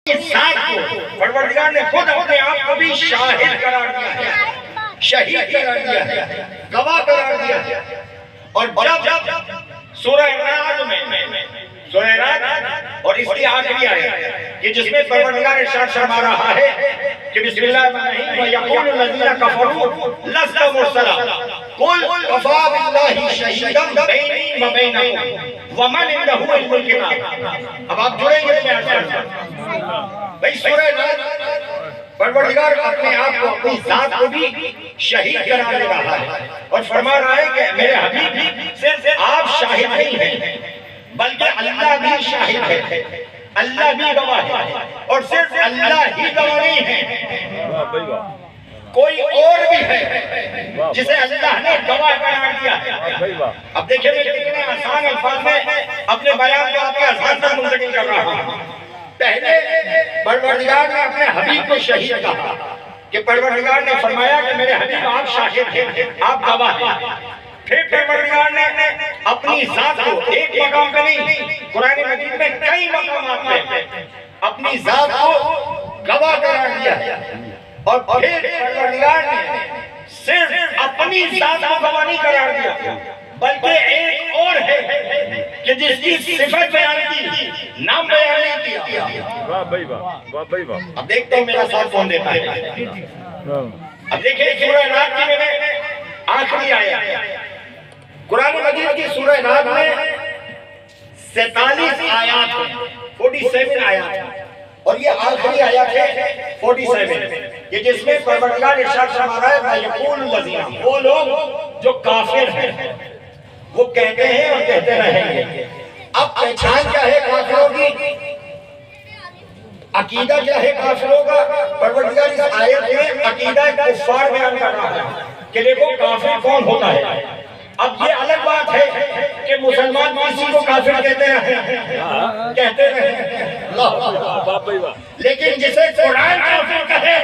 ذات کو پروردگار نے خود اپنے آپ کو بھی شاہد قرار دیا ہے، شہید قرار دیا ہے، گواہ قرار دیا ہے۔ اور جب سورہ رعد اور اس کی آخری آیت کہ جس میں پروردگار ارشاد فرما رہا ہے کہ بسم اللہ الرحمن الرحیم وَيَقُولُ الَّذِينَ كَفَرُوا لَسْتَ مُرْسَلًا قُلْ كَفَىٰ بِاللَّهِ شَهِيدًا بَيْنِي وَبَيْنَكُمْ وَمَنْ عِندَهُ عِلْمُ الْكِتَابِ۔ اب آپ جڑیں گے میں عرض کرتا ہوں بھئی سورہ رعد پروردگار اپنے آپ کو اپنی ذات کو بھی شہید قرار دے رہا ہے اور فرما رہا ہے کہ میرے حبیب صرف آپ شاہد نہیں ہیں بلکہ اللہ بھی شاہد ہے، اللہ بھی گواہ ہے، اور صرف اللہ ہی گواہ نہیں ہے، کوئی اور بھی ہے جسے اللہ نے گواہ قرار دیا ہے۔ اب دیکھیں میں کتنے آسان الفاظ میں اپنے بیان کو آپ کے اذہان پر منتقل کر رہا ہوں۔ پہلے پروردگار نے اپنے حبیب کو شہید کہا کہ پروردگار نے فرمایا کہ میرے حبیب آپ شاہد ہیں، آپ گواہ ہیں۔ پھر پروردگار نے اپنی ذات کو ایک مقام پہ نہیں، قرآن مجید میں کئی مقامات پہ اپنی ذات کو گواہ قرار دیا ہے، اور پھر پروردگار نے صرف اپنی ذات کو گواہ نہیں قرار دیا بلکہ ایک اور ہے کہ جس کی صفت بیان کی، نام بیان نہیں کیا۔ واہ بھائی واہ۔ اب دیکھتے ہیں میرا ساتھ کون دیتا ہے۔ اب دیکھیں سورہ رعد کی میں نے آخری آیت، قرآن مجید کی سورہ رعد میں 47 آیات ہیں، 47 آیات، اور یہ آخری آیت ہے 47 کہ جس میں پروردگار ارشاد فرما رہا ہے وَيَقُولُ الَّذِينَ، وہ لوگ جو کافر ہیں وہ کہتے ہیں اور کہتے رہیں گے۔ اب پہچان کیا ہے کافروں کی، عقیدہ کیا ہے کافروں کا؟ پروردگار اس آیت میں عقیدہ کفار بیان کر رہا ہے کہ دیکھو کافر کون ہوتا ہے۔ اب یہ الگ بات ہے کہ مسلمان کسی کو کافر کہتے رہیں، لیکن جسے قرآن کافر کہے،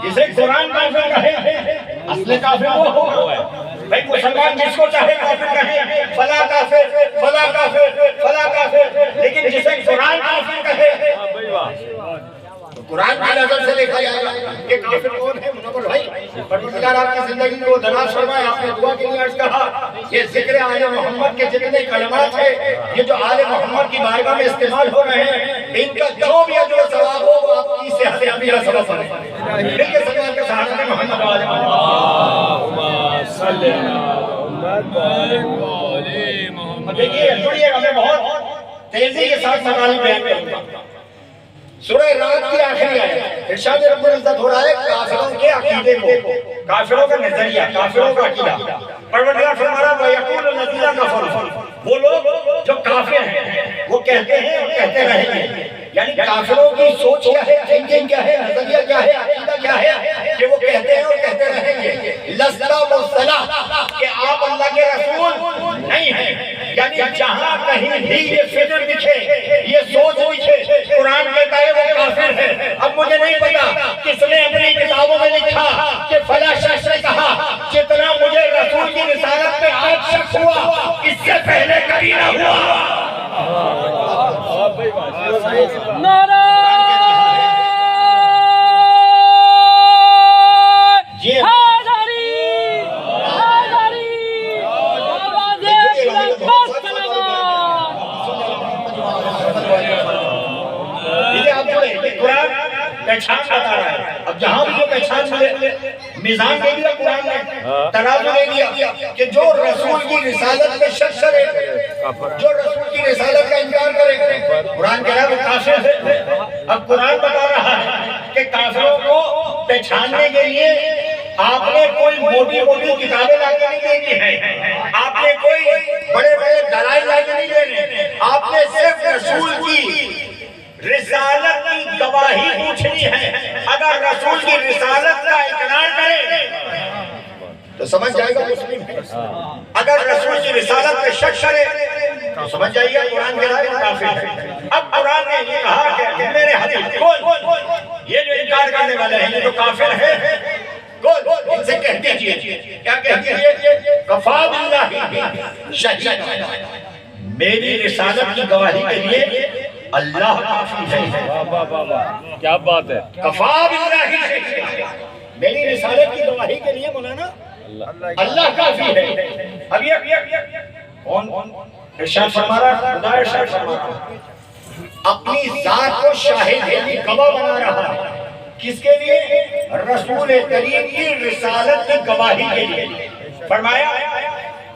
جسے قرآن کافر کہے، اصل کافر وہ ہو۔ بھئی مسلمان جس کو چاہے کافر کہے، فلا کافر، فلا کافر، فلا کافر، لیکن جسے قرآن کافر کہے، قرآن کی نظر سے دیکھا جائے گا کہ کافر کون ہے۔ منور بھائی پروردگار آپ کی زندگی کو دراز فرمائے، آپ نے دعا کے لیے عرض کہا یہ ذکر آل محمد کے جتنے کلمات ہیں یہ جو آل محمد کی بارگاہ میں استعمال ہو رہے ہیں، ان کا جو بھی اجر و ثواب ہو وہ آپ کی صحت عافیہ سبب بنے۔ مل کے سلام کے ساتھ میں محمد علیہ اللہم صلی محمد۔ دیکھیے جڑیے گا، میں بہت تیزی کے ساتھ مقالی بیان کروں گا۔ سورہ رعد کی آخری آیت ارشاد رب العزت ہو رہا ہے کافروں کے عقیدے کو، کافروں کا نظریہ، کافروں کا عقیدہ۔ پروردگار فرما رہا ہے وَيَقُولُ الَّذِينَ كَفَرُوا، وہ لوگ جو کافر ہیں وہ کہتے ہیں اور کہتے رہیں گے، یعنی کافروں کی سوچ کیا ہے، تھنکنگ کیا ہے، نظریہ کیا ہے، عقیدہ کیا ہے کہ وہ کہتے ہیں اور کہتے رہیں گے لَسْتَ مُرْسَلًا، کہ آپ اللہ کے رسول نہیں ہیں۔ یعنی جہاں کہیں بھی یہ فکر دکھے، یہ سوچ دکھے، قرآن کہتا ہے وہ کافر ہے۔ اب مجھے نہیں پتا کس نے اپنی کتابوں میں لکھا کہ فلاں شخص نے کہا، جتنا مجھے رسول کی رسالت پہ آج شک ہوا اس سے پہلے کبھی نہ ہوا۔ نعرہ پہچان بتا رہا ہے۔ اب جہاں بھی جو پہچان ملے، میزان دے دیا قرآن نے، ترازو دے دیا کہ جو رسول کی رسالت میں شک کرے، جو رسول کی رسالت کا انکار کرے، قرآن کہہ رہا ہے وہ کافر ہے۔ اب قرآن بتا رہا ہے کہ کافروں کو پہچاننے کے لیے آپ نے کوئی موٹی موٹی کتابیں لا کے نہیں دینی ہے، آپ نے کوئی بڑے بڑے دلائل لا کے نہیں دینے، آپ نے صرف رسول کی رسالت کی گواہی پوچھنی ہے۔ اگر رسول کی رسالت کا اقرار کرے تو سمجھ جائے گا مسلم ہے، اگر رسول کی رسالت پہ شک کرے تو سمجھ جائے گا قرآن کے رائے کافر ہے۔ اب قرآن نے یہ کہا کہ میرے حبیب کون، یہ جو انکار کرنے والے ہیں یہ تو کافر ہے، کون ان سے کہہ دیجئے، کیا کہہ دیجئے؟ کفا باللہ شہیدا، میری رسالت کی گواہی کے لیے اللہ کافی ہے. واہ واہ واہ واہ کیا بات ہے. کفا باللہ شہیدا. میری رسالت کی گواہی کے لیے مولانا اللہ کافی ہے. اب یہ کون ارشاد فرما رہا ہے؟ خدا ارشاد فرما رہا ہے اپنی ذات کو شاہد یعنی گواہ بنا رہا ہے. کس کے لیے؟ رسول کریم کی رسالت کی گواہی کے لیے. فرمایا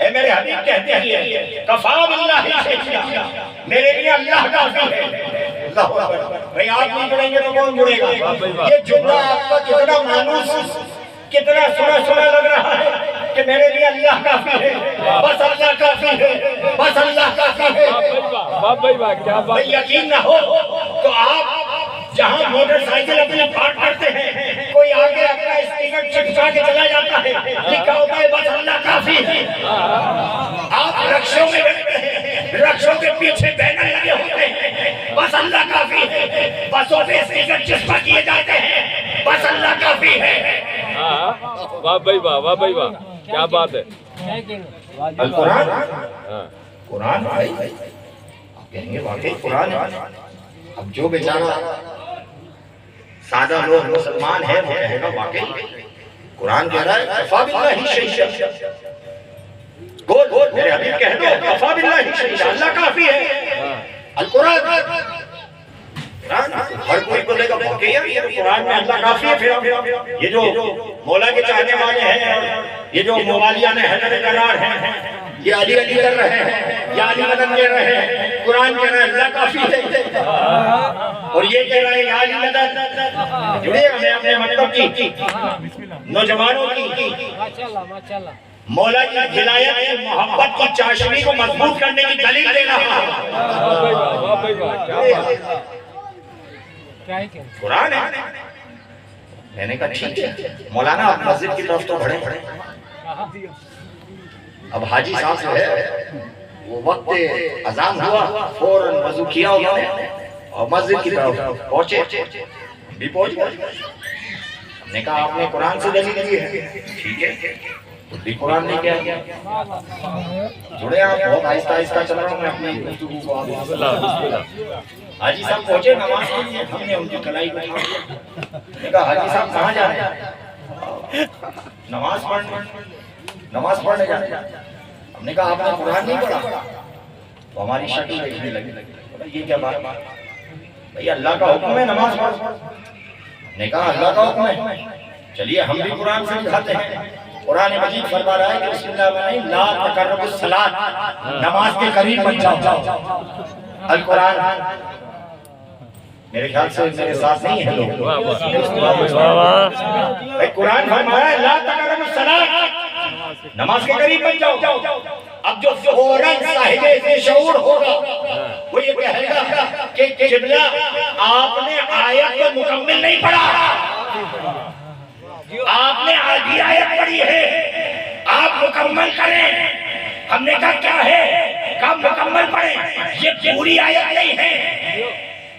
اے میرے حبیب کہتے ہیں کفا باللہ شہیدا. میرے لیے اللہ کافی ہے. اللہ اکبر. بھئی آپ نہیں جڑیں گے تو کون جڑے گا؟ یہ جملہ آپ کا کتنا مانوس کتنا سنا لگ رہا ہے کہ میرے لیے اللہ کافی ہے. بس اللہ کافی ہے. بس اللہ کافی ہے. واہ بھائی واہ کیا بات. یقین نہ ہو تو آپ جہاں موٹر سائیکل اپنے پارک کرتے ہیں کوئی آگے اپنا اسپیکر چٹکا کے چلا جاتا ہے لکھا ہوتا ہے بس اللہ کافی ہے. آپ رکشوں میں بیٹھتے ہیں رکشوں کے پیچھے بینر لگے ہوتے ہیں بس اللہ کافی ہے. بسوں پہ اسپیکر چسپا کیے جاتے ہیں بس اللہ کافی ہے. واہ بھائی واہ واہ بھائی واہ کیا بات ہے. القرآن قرآن بھائی آپ کہیں گے واقعی قرآن ہے. اب جو بیچارہ سادہ لوگ مسلمان ہیں وہ کہے گا واقعی قرآن کہہ رہا ہے کفا باللہ شہیدا. گول میرے حبیب کہہ دو کفا باللہ شہیدا. اللہ کافی ہے. القرآن ہر کوئی بولے گا واقعی قرآن میں اللہ کافی ہے. پھر یہ جو مولا کے چاہنے والے ہیں یہ جو موالیان حیدر قرار ہیں یہ علی علی کر رہے ہیں یا علی مدد کہہ رہے ہیں. قرآن کہہ رہا ہے اللہ کافی ہے اور یہ کہہ رہا ہے یا علی مدد. جڑے ہمیں اپنے مطلب کی نوجوانوں کی مولا کی ولایت کی محبت کی چاشنی کو مضبوط کرنے کی دلیل دے رہا ہے. واہ بھائی واہ کیا بات ہے. قرآن ہے. میں نے کہا ٹھیک ہے مولانا آپ مسجد کی طرف تو بڑھیں. اب حاجی صاحب سے ہے وہ وقت اذان ہوا فوراً وضو کیا انہوں نے اور مسجد کی طرف پہنچے. بھی پہنچ گئے. ہم نے کہا آپ نے قرآن سے دلیل دی ہے. ٹھیک ہے بھی قرآن نے کیا جڑے آپ بہت آہستہ آہستہ چل رہا ہوں میں اپنی گفتگو کو. حاجی صاحب پہنچے نماز کے لیے. ہم نے ان کی کلائی کو نے کہا حاجی صاحب کہاں جا رہے ہیں؟ نماز پڑھنے جا رہے ہیں. ہم نے کہا آپ نے قرآن نہیں پڑھا تو ہماری شکل دیکھنے لگی. یہ کیا بات بھئی اللہ کا حکم ہے نماز پڑھو. ہم نے کہا اللہ کا حکم ہے چلیے ہم بھی قرآن سے دکھاتے ہیں. قرآن مجید فرما رہا ہے کہ بسم اللہ الرحمن لا تقربوا الصلاۃ نماز کے قریب مت جاؤ. القرآن میرے خیال سے میرے ساتھ نہیں ہے لوگ. قرآن فرما رہا ہے لا تقربوا الصلاۃ نماز کے قریب مت جاؤ. اب جو فوراً صاحب شعور ہوگا وہ یہ کہے گا کہ قبلہ آپ نے آیت کو مکمل نہیں پڑھا. آپ نے آدھی آیت پڑھی ہے آپ مکمل کریں. ہم نے کہا کیا ہے کہا مکمل پڑھیں. یہ پوری آیت نہیں ہے.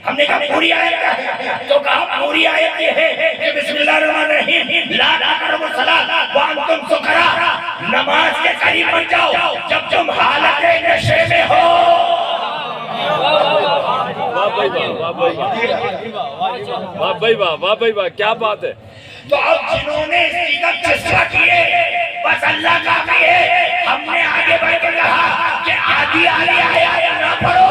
ہم نے کہا پوری آیت کیا ہے تو کہا پوری آیت یہ ہے کہ بسم اللہ الرحمن الرحیم لا تقربوا الصلاۃ وانتم سکریٰ نماز کے قریب مت جاؤ جب تم حالت نشے میں ہو. واہ بھائی واہ واہ بھائی واہ واہ بھائی واہ واہ بھئی واہ کیا بات ہے. تو اب جنہوں نے اسپیکر چسپا کیے بس اللہ کافی ہے. ہم نے آگے بڑھ کر کہا کہ آدھی آیت نہ پڑھو.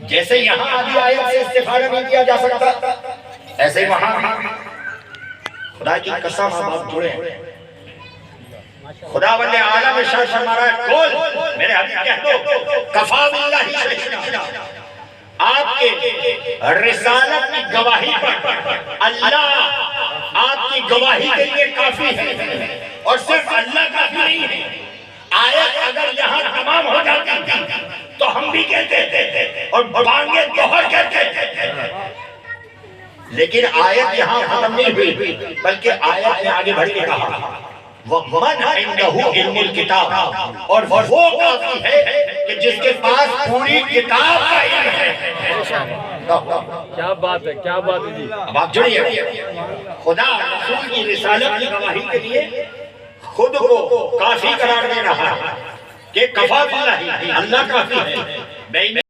جیسے یہاں آدھی آیت سے استفادہ نہیں کیا جا سکتا ایسے ہی وہاں خدا کی قسم آپ جڑے ہیں. خداوند عالم ارشاد فرما رہا ہے قول میرے حبیب کہہ دو کفا باللہ شہیدا. آپ کے رسالت کی گواہی پر اللہ آپ کی گواہی کے لیے کافی ہے. اور صرف اللہ کافی نہیں ہے. آیت اگر یہاں تمام ہو جاتی تو ہم بھی کہتے تھے اور بانگے دوہر کہتے تھے. لیکن آیت یہاں ختم نہیں ہوئی بلکہ آیت نے آگے بڑھ کے کہا وَمَنْ عِنْدَهُ عِلْمُ الْكِتَابِ اور وہ کافی ہے کہ جس کے پاس پوری کتاب کا علم ہے. کیا بات ہے کیا بات ہے جی. اب آپ جڑیے خدا رسول کی رسالت کی گواہی کے لیے خود کو کافی قرار دے رہا ہے. کہ کفا باللہ اللہ کافی ہے،